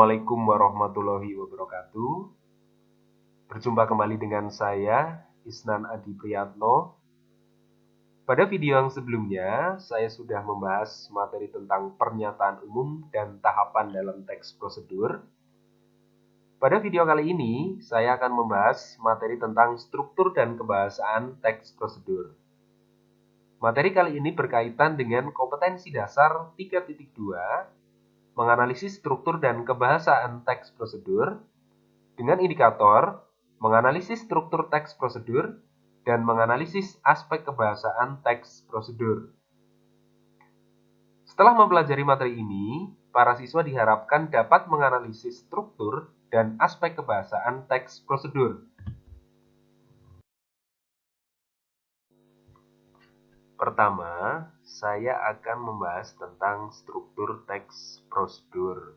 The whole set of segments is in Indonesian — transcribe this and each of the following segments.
Assalamualaikum warahmatullahi wabarakatuh. Berjumpa kembali dengan saya, Isnan Adi Priyatno. Pada video yang sebelumnya, saya sudah membahas materi tentang pernyataan umum dan tahapan dalam teks prosedur. Pada video kali ini, saya akan membahas materi tentang struktur dan kebahasaan teks prosedur. Materi kali ini berkaitan dengan kompetensi dasar 3.2, menganalisis struktur dan kebahasaan teks prosedur dengan indikator menganalisis struktur teks prosedur dan menganalisis aspek kebahasaan teks prosedur. Setelah mempelajari materi ini, para siswa diharapkan dapat menganalisis struktur dan aspek kebahasaan teks prosedur. Pertama, saya akan membahas tentang struktur teks prosedur.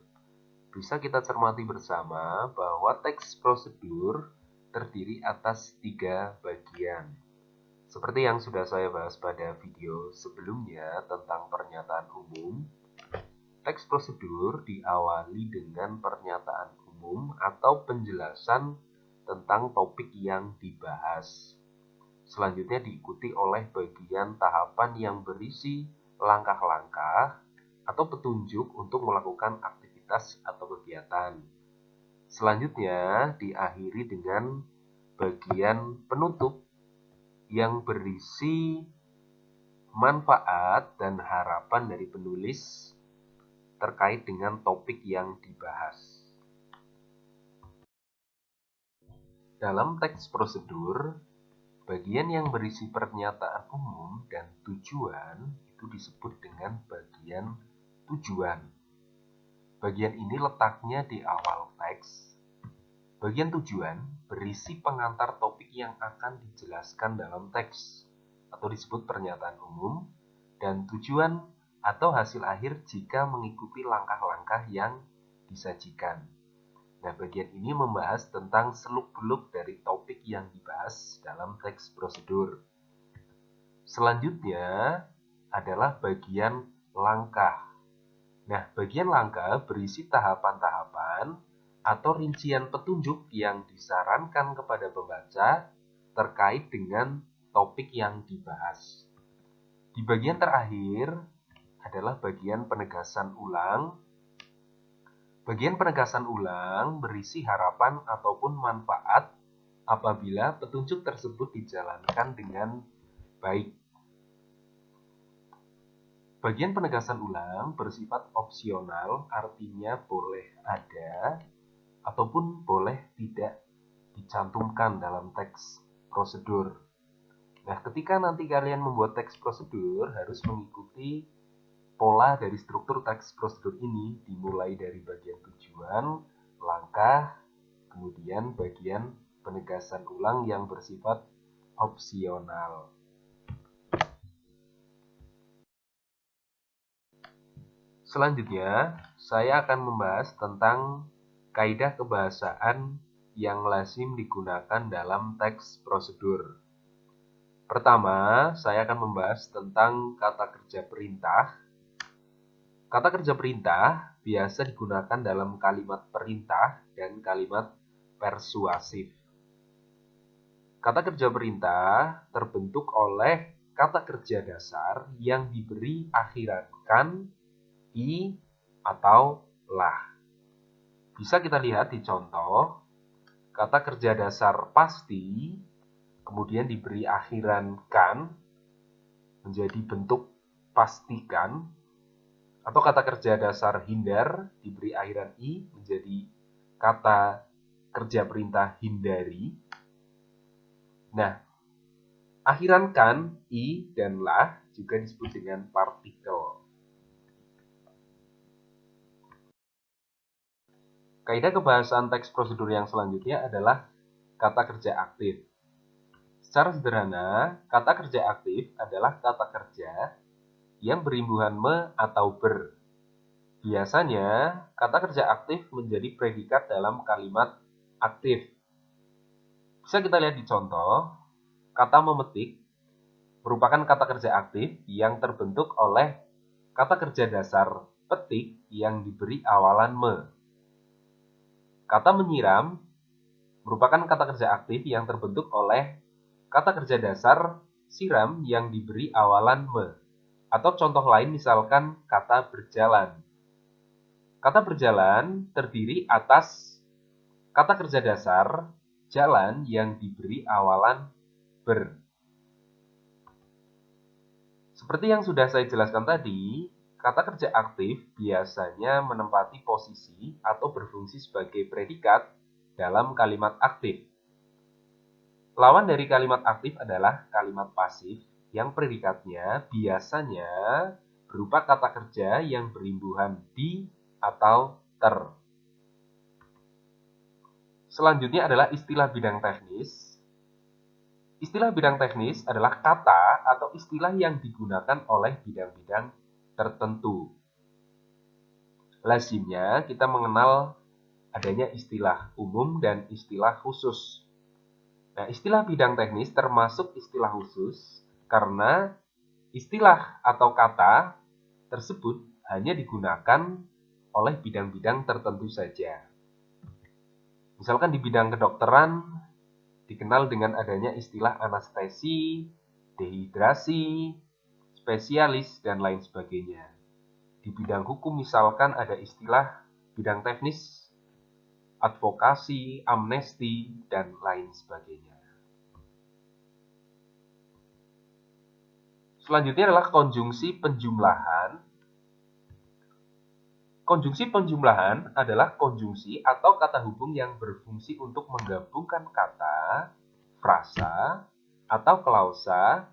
Bisa kita cermati bersama bahwa teks prosedur terdiri atas 3 bagian. Seperti yang sudah saya bahas pada video sebelumnya tentang pernyataan umum, teks prosedur diawali dengan pernyataan umum atau penjelasan tentang topik yang dibahas. Selanjutnya diikuti oleh bagian tahapan yang berisi langkah-langkah atau petunjuk untuk melakukan aktivitas atau kegiatan. Selanjutnya diakhiri dengan bagian penutup yang berisi manfaat dan harapan dari penulis terkait dengan topik yang dibahas. Dalam teks prosedur, bagian yang berisi pernyataan umum dan tujuan itu disebut dengan bagian tujuan. Bagian ini letaknya di awal teks. Bagian tujuan berisi pengantar topik yang akan dijelaskan dalam teks atau disebut pernyataan umum, dan tujuan atau hasil akhir jika mengikuti langkah-langkah yang disajikan. Nah, bagian ini membahas tentang seluk-beluk dari topik yang dibahas dalam teks prosedur. Selanjutnya adalah bagian langkah. Nah, bagian langkah berisi tahapan-tahapan atau rincian petunjuk yang disarankan kepada pembaca terkait dengan topik yang dibahas. Di bagian terakhir adalah bagian penegasan ulang. Bagian penegasan ulang berisi harapan ataupun manfaat apabila petunjuk tersebut dijalankan dengan baik. Bagian penegasan ulang bersifat opsional, artinya boleh ada ataupun boleh tidak dicantumkan dalam teks prosedur. Nah, ketika nanti kalian membuat teks prosedur harus mengikuti pola dari struktur teks prosedur ini, dimulai dari bagian tujuan, langkah, kemudian bagian penegasan ulang yang bersifat opsional. Selanjutnya, saya akan membahas tentang kaidah kebahasaan yang lazim digunakan dalam teks prosedur. Pertama, saya akan membahas tentang kata kerja perintah. Kata kerja perintah biasa digunakan dalam kalimat perintah dan kalimat persuasif. Kata kerja perintah terbentuk oleh kata kerja dasar yang diberi akhiran kan, i, atau lah. Bisa kita lihat di contoh, kata kerja dasar pasti, kemudian diberi akhiran kan, menjadi bentuk pastikan, atau kata kerja dasar hindar diberi akhiran i menjadi kata kerja perintah hindari. Nah, akhiran kan, i, dan lah juga disebut dengan partikel. Kaidah kebahasaan teks prosedur yang selanjutnya adalah kata kerja aktif. Secara sederhana, kata kerja aktif adalah kata kerja yang berimbuhan me atau ber. Biasanya, kata kerja aktif menjadi predikat dalam kalimat aktif. Bisa kita lihat di contoh, kata memetik merupakan kata kerja aktif yang terbentuk oleh kata kerja dasar petik yang diberi awalan me. Kata menyiram merupakan kata kerja aktif yang terbentuk oleh kata kerja dasar siram yang diberi awalan me. Atau contoh lain misalkan kata berjalan. Kata berjalan terdiri atas kata kerja dasar jalan yang diberi awalan ber. Seperti yang sudah saya jelaskan tadi, kata kerja aktif biasanya menempati posisi atau berfungsi sebagai predikat dalam kalimat aktif. Lawan dari kalimat aktif adalah kalimat pasif yang predikatnya biasanya berupa kata kerja yang berimbuhan di atau ter. Selanjutnya adalah istilah bidang teknis. Istilah bidang teknis adalah kata atau istilah yang digunakan oleh bidang-bidang tertentu. Lazimnya kita mengenal adanya istilah umum dan istilah khusus. Nah, istilah bidang teknis termasuk istilah khusus karena istilah atau kata tersebut hanya digunakan oleh bidang-bidang tertentu saja. Misalkan di bidang kedokteran dikenal dengan adanya istilah anestesi, dehidrasi, spesialis, dan lain sebagainya. Di bidang hukum misalkan ada istilah bidang teknis, advokasi, amnesti, dan lain sebagainya. Selanjutnya adalah konjungsi penjumlahan. Konjungsi penjumlahan adalah konjungsi atau kata hubung yang berfungsi untuk menggabungkan kata, frasa, atau klausa,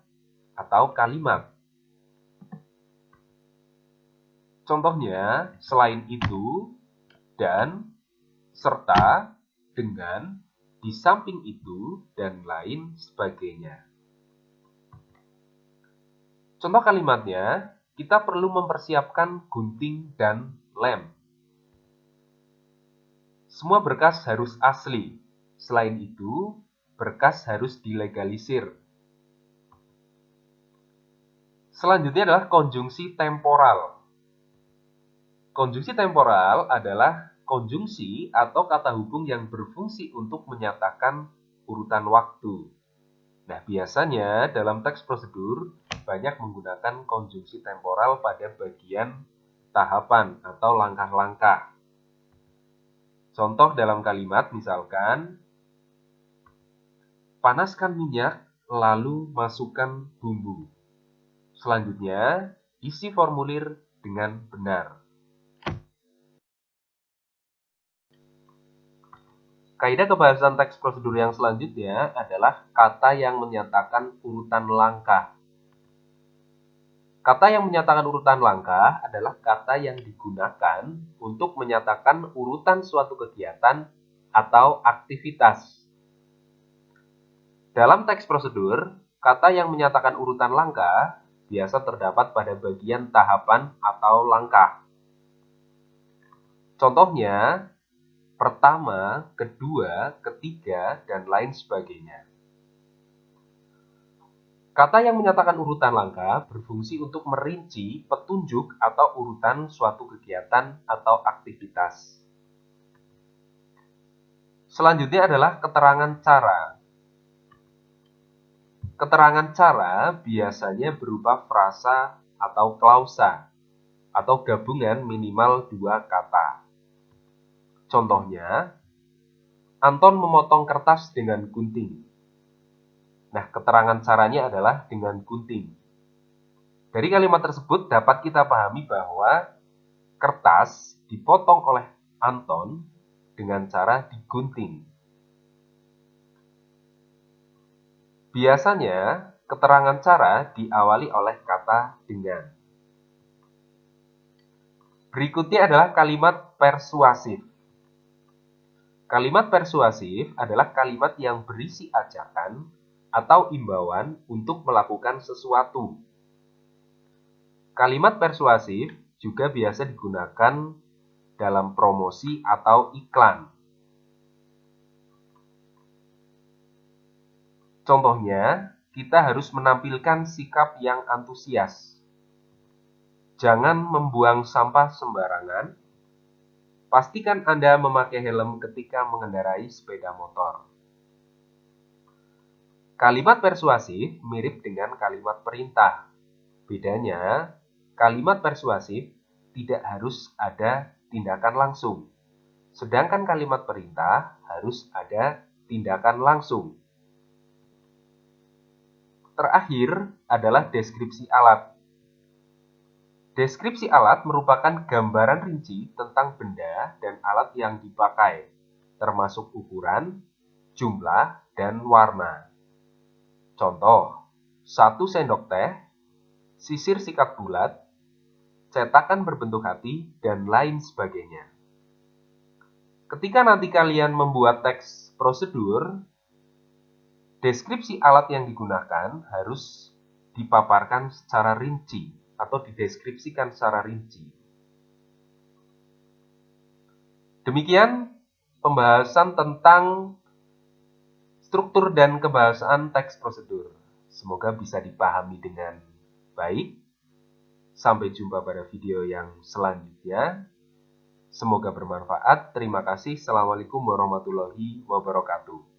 atau kalimat. Contohnya, selain itu, dan, serta, dengan, di samping itu, dan lain sebagainya. Contoh kalimatnya, kita perlu mempersiapkan gunting dan lem. Semua berkas harus asli. Selain itu, berkas harus dilegalisir. Selanjutnya adalah konjungsi temporal. Konjungsi temporal adalah konjungsi atau kata hubung yang berfungsi untuk menyatakan urutan waktu. Nah, biasanya dalam teks prosedur banyak menggunakan konjungsi temporal pada bagian tahapan atau langkah-langkah. Contoh dalam kalimat misalkan, panaskan minyak lalu masukkan bumbu. Selanjutnya, isi formulir dengan benar. Kaidah kebahasan teks prosedur yang selanjutnya adalah kata yang menyatakan urutan langkah. Kata yang menyatakan urutan langkah adalah kata yang digunakan untuk menyatakan urutan suatu kegiatan atau aktivitas. Dalam teks prosedur, kata yang menyatakan urutan langkah biasa terdapat pada bagian tahapan atau langkah. Contohnya, pertama, kedua, ketiga, dan lain sebagainya. Kata yang menyatakan urutan langkah berfungsi untuk merinci petunjuk atau urutan suatu kegiatan atau aktivitas. Selanjutnya adalah keterangan cara. Keterangan cara biasanya berupa frasa atau klausa, atau gabungan minimal dua kata. Contohnya, Anton memotong kertas dengan gunting. Nah, keterangan caranya adalah dengan gunting. Dari kalimat tersebut dapat kita pahami bahwa kertas dipotong oleh Anton dengan cara digunting. Biasanya, keterangan cara diawali oleh kata dengan. Berikutnya adalah kalimat persuasif. Kalimat persuasif adalah kalimat yang berisi ajakan atau imbauan untuk melakukan sesuatu. Kalimat persuasif juga biasa digunakan dalam promosi atau iklan. Contohnya, kita harus menampilkan sikap yang antusias. Jangan membuang sampah sembarangan. Pastikan Anda memakai helm ketika mengendarai sepeda motor. Kalimat persuasif mirip dengan kalimat perintah. Bedanya, kalimat persuasif tidak harus ada tindakan langsung. Sedangkan kalimat perintah harus ada tindakan langsung. Terakhir adalah deskripsi alat. Deskripsi alat merupakan gambaran rinci tentang benda dan alat yang dipakai, termasuk ukuran, jumlah, dan warna. Contoh, 1 sendok teh, sisir sikat bulat, cetakan berbentuk hati, dan lain sebagainya. Ketika nanti kalian membuat teks prosedur, deskripsi alat yang digunakan harus dipaparkan secara rinci atau dideskripsikan secara rinci. Demikian pembahasan tentang struktur dan kebahasaan teks prosedur. Semoga bisa dipahami dengan baik. Sampai jumpa pada video yang selanjutnya. Semoga bermanfaat. Terima kasih. Assalamualaikum warahmatullahi wabarakatuh.